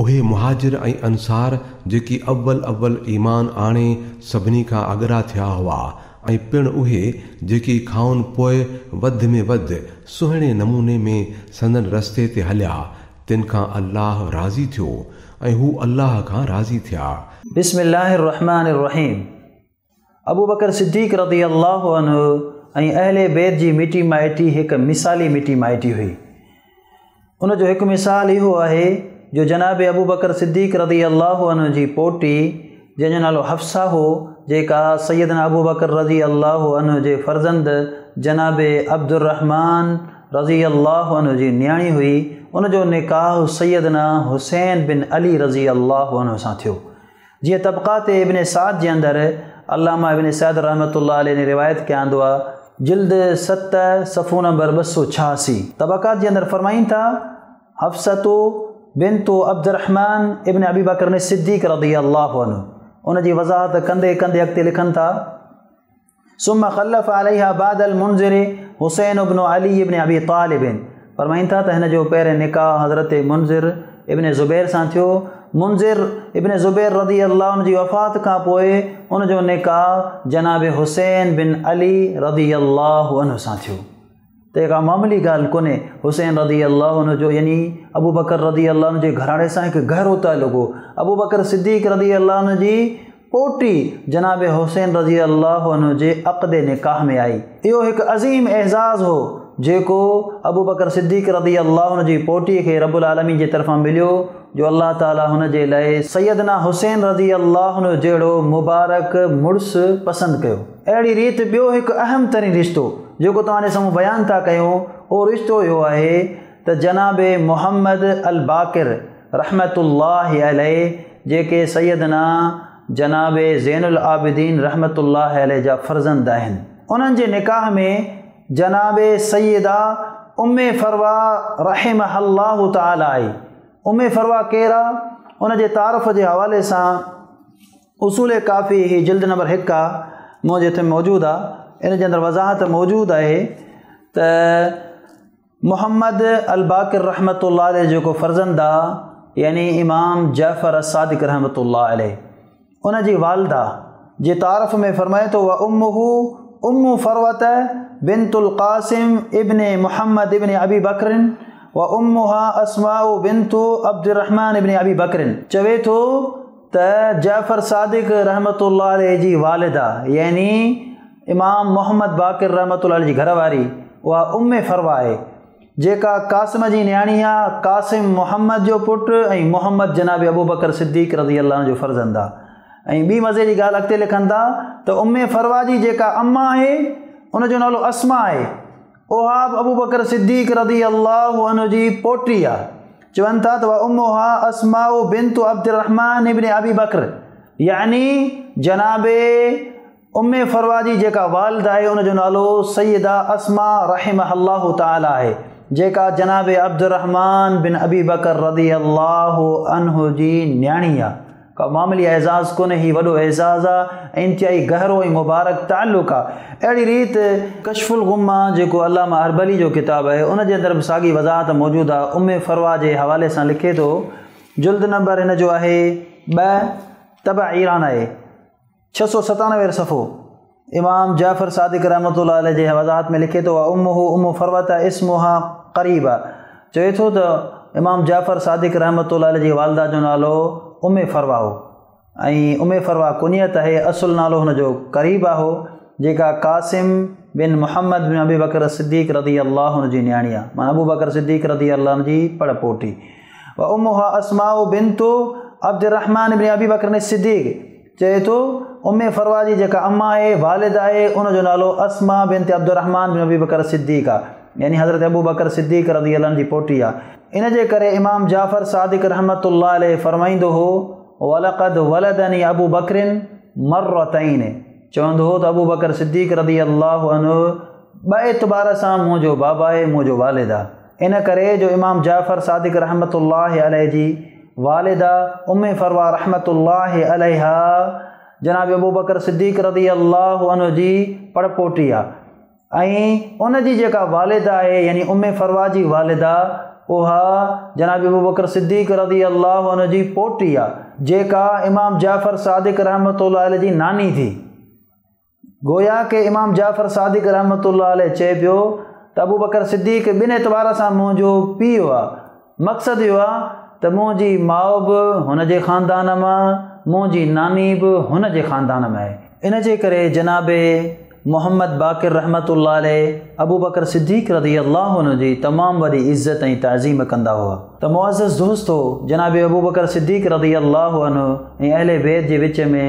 उहे मुहाजिर ऐं अंसार जेकी अव्वल ईमान आणे सभिनी खां अॻरा थिया हुआ ऐं पिणु उहे जेकी खाउन पोइ वधि में वधि सुहिणे नमूने में संदन रस्ते ते हलिया, तिन खां अल्लाह राज़ी थियो ऐं हू अल्लाह खां राज़ी थिया। बिस्मिल्लाहिर्रहमानिर्रहीम। अबू बकर सिद्दीक़ रज़ी अल्लाहु अन्हु ऐं अहले बैत जी मिटी माइटी हिकु मिसाली मिटी माइटी हुई। उन जो हिकु मिसाल इहो आहे जो जनाब अबू बकर सिद्दीक़ रज़ी अल्लाहु अन्हु जी पोटी जंहिंजो नालो हफ्सा हो, जेका सैयदना अबू बकर रज़ी अल्लाहु अन्हु जे फर्ज़ंद जनाब अब्दुर्रहमान रज़ी अल्लाहु अन्हु जी न्याणी हुई, उन जो निकाह सैयदना हुसैन बिन अली रज़ी अल्लाहु अन्हु सां थियो। जीअं तबक़ात इब्न साद जे अंदरि अल्लामा इब्न साद रहमतुल्लाह अलैहि ने रिवायत कया आंदो आहे, जिल्द 7 सफ़ो नंबर 286। तबक़ात जे अंदरि फरमाइनि था, हफ्सतु बिन्तु अब्दुर्रहमान इब्न अबी बकर सिद्दीक़ रज़ी अल्लाहु अन्हु, उन जी वज़ाहत कंदे कंदे अॻिते लिखनि था, सुम्मा ख़ल्लफ़ अलैहा बादल मुंज़िर हुसैन इब्न अली इब्न अबी तालिब। फरमाइनि था त हिन जो पहिरें निकाह हज़रत मुंज़िर इब्न ज़ुबैर सां थियो। मुंज़िर इब्न ज़ुबैर रज़ी अल्लाह अन्हु जी वफ़ात खां पोइ उन जो निकाह जनाब हुसैन बिन अली रज़ी अल्लाहु अन्हु सां थियो। त का मामूली ॻाल्हि कोन्हे। हुसैन रज़ी अल्लाहु अन्हु जो यानी अबू बकर रज़ी अल्लाह अन्हु जे घराणे सां हिकु गहरो ताल्लुक़ हो। अबू बकर सिद्दीक़ रज़ी अल्लाह अन्हु जी पोटी जनाब हुसैन रज़ी अल्लाहु अन्हु जे अक़दे निकाह में आई। इहो हिकु अज़ीम एज़ाज़ हो जेको अबू बकर सिद्दीक़ रज़ी अल्लाहु अन्हु जी पोटीअ खे रब्बुल आलमीन जे तरफ़ां मिलियो, जो अल्लाह ताला हुन जे लाइ सैयदना हुसैन रज़ी अल्लाहु अन्हु जहिड़ो मुबारक मुड़ुसु पसंदि कयो। अहिड़ी रीति ॿियो हिकु अहम तरीन रिश्तो जेको तव्हां जे साम्हूं बयानु था कयूं, उहो रिश्तो इहो आहे त जनाब मुहम्मद अल बाक़िर रहमतुल्लाहि अलैहि, जेके सैयदना जनाब ज़ैनुल आबिदीन रहमतुल्लाहि अलैहि जा फर्ज़ंद आहिनि, उन्हनि जे निकाह में जनाब सैयदा उम्मे फरवा रहमहल्लाहु ताला आई। उम्मे फरवा केरु आहे, उन जे तारफ़ जे हवाले सां उसूल काफ़ी ही जिल्द नंबर 1 आहे, मुंहिंजे हिते मौजूदु आहे। इन जे अंदरि वज़ाहत मौजूदु आहे त मुहम्मद अल बाक़िर रहमतुल्लाह अलैहि जेको फर्ज़ंद आहे, यानी इमाम जाफ़र अस-सादिक़ रहमतुल्लाह अलैहि, उन जी वालिदा जे तारफ़ में फ़रमाए थो, व उम्मुहु उम्मु फरवत बिन्तुल क़ासिम इब्न मुहम्मद इब्न अबी बकरिन व उम्मुहा अस्माउ बिन्तु अब्दुर्रहमान इब्न अबी बकरिन। चवे थो त जाफ़र सादिक़ रहमतुल्लाह अलैहि जी वालिदा यानी इमाम मोहम्मद बाक़िर रहमतुल्लाह अलैहि जी घरवारी उहा उम्मे फरवा आहे, जेका क़ासिम जी न्याणी आहे। क़ासिम मुहम्मद जो पुटु ऐं मुहम्मद जनाब अबू बकर सिद्दीक़ रज़ी अल्लाह जो फर्ज़ंद आहे। ऐं ॿी मज़े जी ॻाल्हि अॻिते लिखनि था त उम्मे फरवा जी जेका अम्मा आहे उन जो नालो अस्मा आहे, उहा अबू बकर सिद्दीक़ रज़ी अल्लाहु अन्हु जी पोटी आहे। चवनि था त व उम्मुहा अस्माउ बिन्तु अब्दुर्रहमान इब्न अबी बकर, यानी जनाबे उम्मे फरवा जी जेका वालिदा आहे उन जो नालो सैयदा अस्मा रहमहल्लाहु ताला आहे, जेका जनाब अब्दुर्रहमान बिन अबी बकर रज़ी अल्लाहु अन्हु जी न्याणी आहे। का मामूली एज़ाज़ कोन्हे, ही वॾो एज़ाज़ आहे, इंतिहाई गहरो ऐं मुबारक ताल्लुक़ आहे। अहिड़ी रीति कशफुल गुम्मा जेको अल्लामा अरबली जो किताबु आहे, उन जे अंदरि बि साॻी वज़ाहत मौजूदु आहे। उम्मे फरवा जे हवाले सां लिखे थो, जुल्द नंबर हिन जो आहे 2 तबा ईरान आहे, 697 सफ़ो। इमाम जाफ़र सादिक़ रहमतुल्लाह अलैहि जे वज़ाहत में लिखे थो, उम्मुहु उम्मु फरवत इस्मुहा क़रीबा। चवे थो त इमाम जाफ़र सादिक़ रहमतुल्लाह अलैहि जी वालिदा जो नालो उम्मे फरवा हो ऐं उम्मे फरवा कुनियत आहे, असुल नालो हुन जो क़रीबा हो, जेका क़ासिम बिन मुहम्मद बिन अबी बकर सिद्दीक़ रज़ी अल्लाहु अन्हु जी न्याणी आहे, माना अबू बकर सिद्दीक़ रज़ी अल्लाह अन्हु जी पड़ पोटी। व उम्मुहा अस्माउ बिन्तु अब्दुर्रहमान बिन अबी बकर सिद्दीक़। चए थो उम्मे फरवा जी जेका अम्मा आहे, वालिदा आहे, उन जो नालो अस्मा बिन्त अब्दुर्रहमान बिन अबी बकर सिद्दीक़ आहे, यानी हज़रत अबू बकर सिद्दीक़ रज़ी अल्लाह जी पोटी आहे। इन जे करे इमाम जाफ़र सादिक़ रहमतुल्लाह अलैहि फरमाईंदो हो, वलक़द वलदनी अबू बकरिन मर्रतैन। चवंदो हो त अबू बकर सिद्दीक़ रज़ी अल्लाहु अन्हु 2 एतबार सां मुंहिंजो बाबा आहे, मुंहिंजो वालिद आहे। इन करे जो इमाम जाफ़र सादिक़ रहमतुल्लाह अलैहि जी वालिदा उम्मे फरवा रहमतुल्लाह अलैहा जनाब अबू बकर सिद्दीक़ रज़ी अल्लाहु अन्हु जी पड़पोटी आहे। ऐं उन जी जेका वालिदा आहे यानी उम्मे फरवा जी वालिदा, उहा जनाब अबू बकर सिद्दीक़ रज़ी अल्लाह अन्हु जी पोटी आहे, जेका इमाम जाफ़र सादिक़ रहमतुल्लाह अलैह जी नानी थी। गोया के इमाम जाफ़र सादिक़ रहमतुल्लाह अलैह चए पियो त अबू बकर सिद्दीक़ ॿिनि एतबार सां मुंहिंजो पीउ आहे। मक़सदु इहो आहे त मुंहिंजी माउ बि हुन जे ख़ानदान मां, मुंहिंजी नानी बि हुन जे ख़ानदान में आहे। इन जे करे जनाब मोहम्मद बाक़िर रहमतुल्लाह अलैह अबू बकर सिद्दीक़ रज़ी अल्लाह अन्हु जी तमामु वॾी इज़त ऐं ताज़ीम कंदा हुआ। त मुअज़्ज़ज़ दोस्तो, जनाब अबू बकर सिद्दीक़ रज़ी अल्लाह अन्हु ऐं अहले बैत जे विच में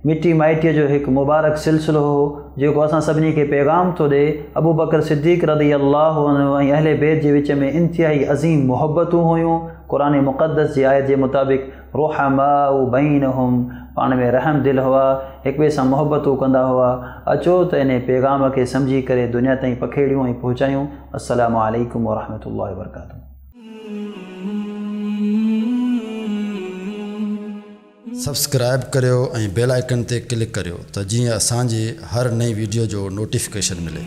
मिटी माइटीअ जो हिकु मुबारक सिलसिलो हो, जेको असां सभिनी खे पैगाम थो ॾिए। अबू बकर सिद्दीक़ रज़ी अल्लाह अन्हु ऐं अहले बैत जे विच में इंतिहाई अज़ीम मुहबतूं हुयूं। क़ुरान मुक़द्दस जी आयत जे मुताबिक़ रुहमाउ बैनहुम, पाण में रहम दिल हुआ, हिक ॿिए सां मुहबतूं कंदा हुआ। अचो त इन पैगाम खे सम्झी करे दुनिया ताईं पखेड़ियूं ऐं पहुचायूं। अस्सलामु अलैकुम वरहमतुल्लाहि वबरकातुहू। सब्सक्राइब करियो ऐं बेल आइकन ते क्लिक करियो त जीअं असांजी हर नई वीडियो जो नोटिफिकेशन मिले।